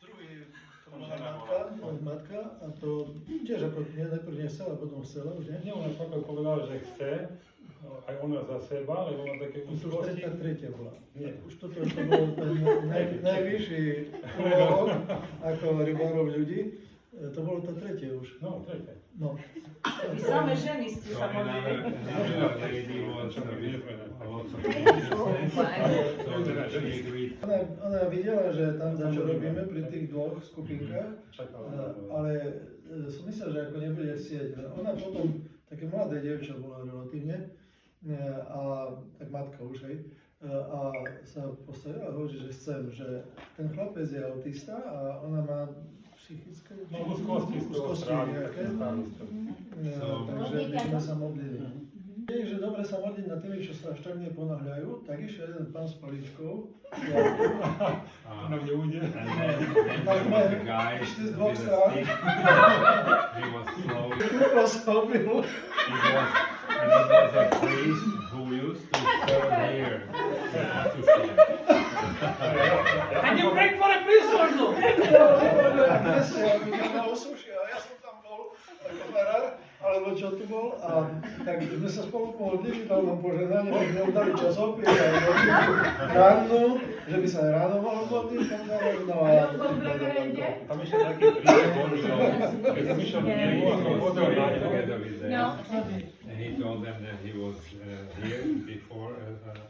druhý, to bola matka a to tiež ako najprv nechcela, potom chcela, už nie? Nie, ona povedala, že chce, aj ona za seba, lebo má také To už úzkosti. tretia bola. Nie. Už toto to bol ten najvyšší úlohok ako rybárov ľudí. To bolo to tretie už. No, tretie. No. I same ženy ste sa modlili. Ona videla, že tam, čo robíme pri tých dvoch skupinkách, ale som myslel, že ako nebude chcieť. Ona potom, také mladé dievča bola relatívne, a tak matka už, hej, a sa postavila a hovorí, že chcem, že ten chlapec je autista a ona má psychické úzkosti nejaké. Takže my sme sa modlili. Je, že dobre sa modliť na tými, čo sa až tak neponáhľajú, tak išiel jeden pán s paličkou. Ona mne ujde. Tak sme išli z dvoch strán. He was slow. Kúpil sa obil. And it was a priest who used to serve here. And you prayed for a priest also. Ja som tam bol ako farár, alebo čo tu bol, a tak sme sa spolu modlili, dal nám požehnanie, že sme udali časopis a ránu, že by sa aj ráno mohol modliť, no a ja to Tam išiel taký príbeh, keď som išiel k nemu a som pozrel na ňo. Together with them. No. And he told them that he was here before,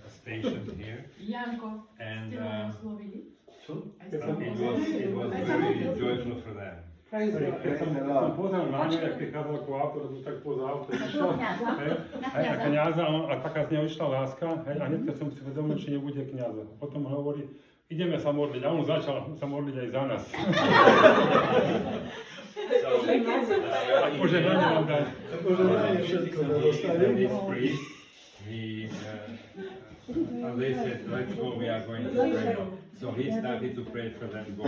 stationed here. Janko, And ste ma oslovili? it was very joyful for them. Keď som pozrel na ňu, jak prichádzal ako auto, tak poza auto išiel, hej, aj na kňaza, a taká z neho išla láska, hej, a hneď si uvedomil, či nebude kňaza. Potom hovorí, ideme sa modliť, a on začal sa modliť aj za nás. A požehnanie vám dať. požehnanie všetko dostali. This priest, they said, let's go, we are going to pray. So he started to pray for them. Go.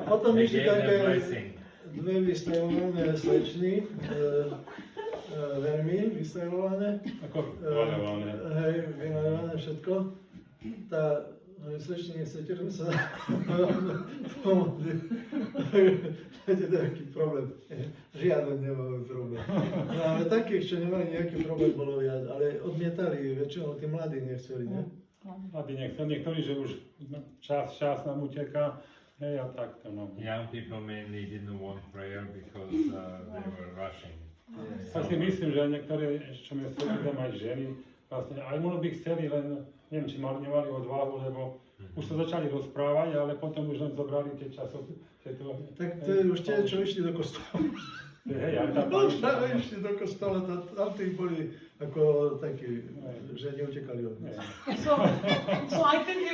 Potom They išli gave them také blessing. dve vystajlované slečny, veľmi vystajlované. Ako vymaľované. Hej, vymaľované všetko. Tá slečny, nechcete, že sa pomodli. Máte taký problém. Žiaden nemáme problém. No, ale takých, čo nemali nejaký problém, bolo viac. Ale odmietali, väčšinou tí mladí nechceli, ne? Aby niektorí, že už čas nám uteká, hej, a takto, no. Young people mainly didn't want prayer because they were rushing. Tak si myslím, že aj niektoré, čo mi sledujú aj ženy, vlastne aj možno by chceli, len neviem, či nemali odvahu, lebo už sa začali rozprávať, ale potom už len zobrali tie časov. Tak to je už tie, čo išli do kostola. Hej, aj tá No, pani. práve išli do kostola, tam tí boli ako takí, že neutekali od nás. So I think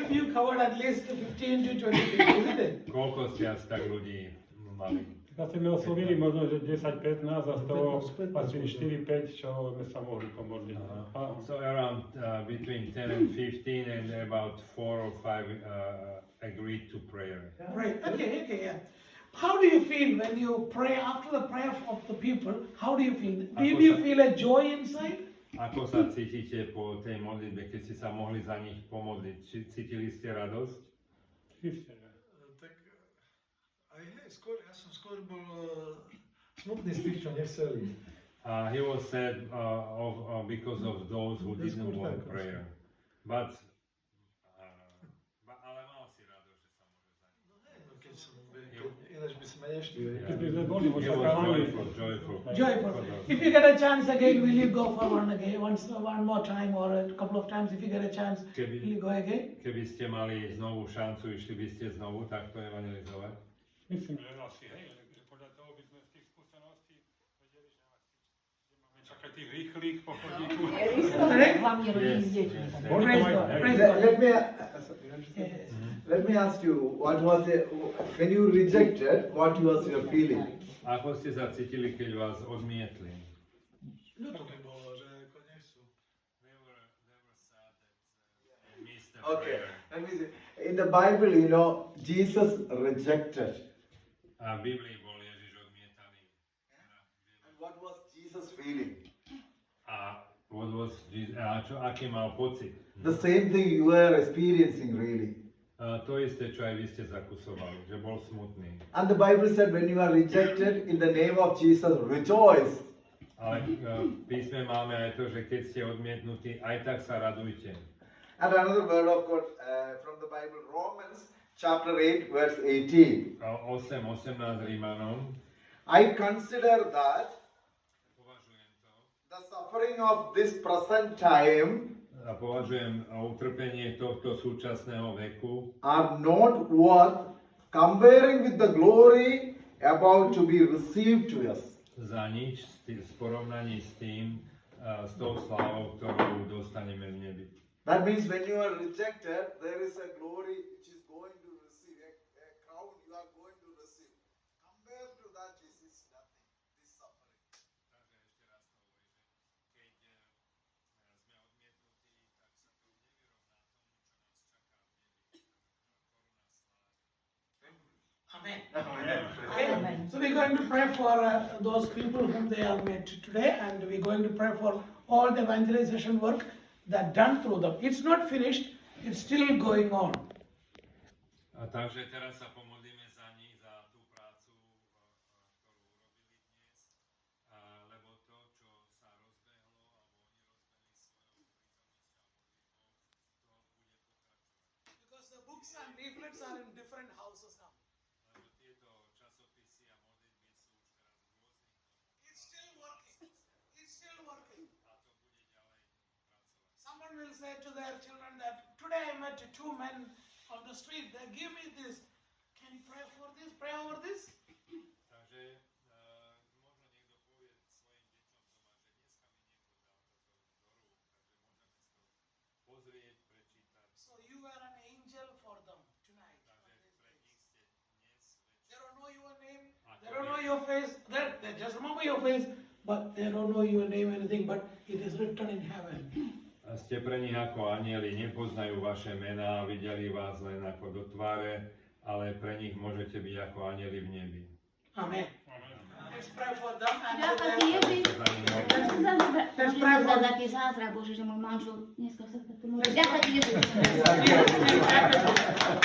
you covered at least 15 to 20 people, isn't it? Koľko ste asi tak ľudí mali? Tak sme oslovili možno, že 10-15 a z toho 15, asi 4-5, čo sme sa mohli pomodliť. A So around between 10 and 15 and about 4 or 5 agreed to prayer. Right. Okay, yeah. How do you feel when you pray after the prayer of the people? How do you feel? Do you feel a joy inside? Ako sa cítite po tej modlitbe, keď ste sa mohli za nich pomodliť? Cítili ste radosť? Tak aj hej, ja som skôr bol smutný z tých, čo nechceli. He was sad because of those who didn't want prayer. But ale mal si radosť, že sa môže za nich. No hej, no keď ináč by sme nešli. keď by sme boli He was očakávaní, joyful. Joyful. If you get a chance again, will you go for one again? One more time or a couple of times? If you get a chance, will you go again? Keby ste mali znovu šancu, išli by ste znovu takto evangelizovať? myslím, že asi, hej, že podľa toho by sme z tých skúseností vedeli, že asi máme čakať tých rýchlych pochodníkov. Hlavne rodín s deťmi. Praise God. Praise God. Let me ask you, what was it, when you rejected, what was your feeling? Ako ste sa cítili, keď vás odmietli? Ľudko mi bolo, že ako nechcú. They were sad that they missed the Okay, prayer. let me see. In the Bible, you know, Jesus rejected. A v Biblii bol Ježiš odmietaný. And what was Jesus feeling? A what was Jesus, aký mal pocit? The same thing you are experiencing, really. To isté, čo aj vy ste zakusovali, že bol smutný. And the Bible said, when you are rejected in the name of Jesus, rejoice. Ale v písme máme aj to, že keď ste odmietnutí, aj tak sa radujte. And another word of God from the Bible, Romans chapter 8, verse 18. 8:18 Rímanom. I consider that Považujem to the suffering of this present time a považujem utrpenie tohto súčasného veku are not worth comparing with the glory about to be received to us. za nič v porovnaní s tým, s tou slávou, ktorú dostaneme v nebi. That means when you are rejected, there is a glory which is going to receive, a crown you are going to receive. Compared to that, this is nothing, this suffering. Takže ešte raz to hovorím, že keď sme odmietnutí, tak sa to nevyrovná tomu, čo nás čaká v nebi. Koruna slávy. Amen. Amen. So we're going to pray for those people whom they are met today, and we're going to pray for all the evangelization work that done through them. It's not finished, it's still going on. A takže teraz sa pomodlíme za nich, za tú prácu, ktorú urobili dnes, lebo to, čo sa rozbehlo, alebo oni rozbehli svojou prítomnosťou a modlitbou, to bude pokračovať. Because the books and leaflets are in different houses now. Lebo tieto časopisy a modlitby sú už teraz v rôznych domoch It's still working. It's still working. a to bude ďalej pracovať. Someone will say to their children that today I met two men on the street. They give me this. Can you pray for this? Pray over this? Takže možno niekto povie svojim deťom doma, že dneska mi niekto dal toto do rúk, takže môžeme si to pozrieť, prečítať. So you were an angel for them tonight. Takže pre nich ste dnes They don't know your name. A They don't know your face. They just remember your face, but they don't know your name or anything. But it is written in heaven. A ste pre nich ako anjeli, nepoznajú vaše mená, videli vás len ako do tváre, ale pre nich môžete byť ako anjeli v nebi. Amen. Let's pray for them and Ďakujem for ti, their... Ježiš. Let's pray for Za tie zázrak, Bože, že môj manžel dneska sa takto môže. Ďakujem ti, Ježiš. Yes.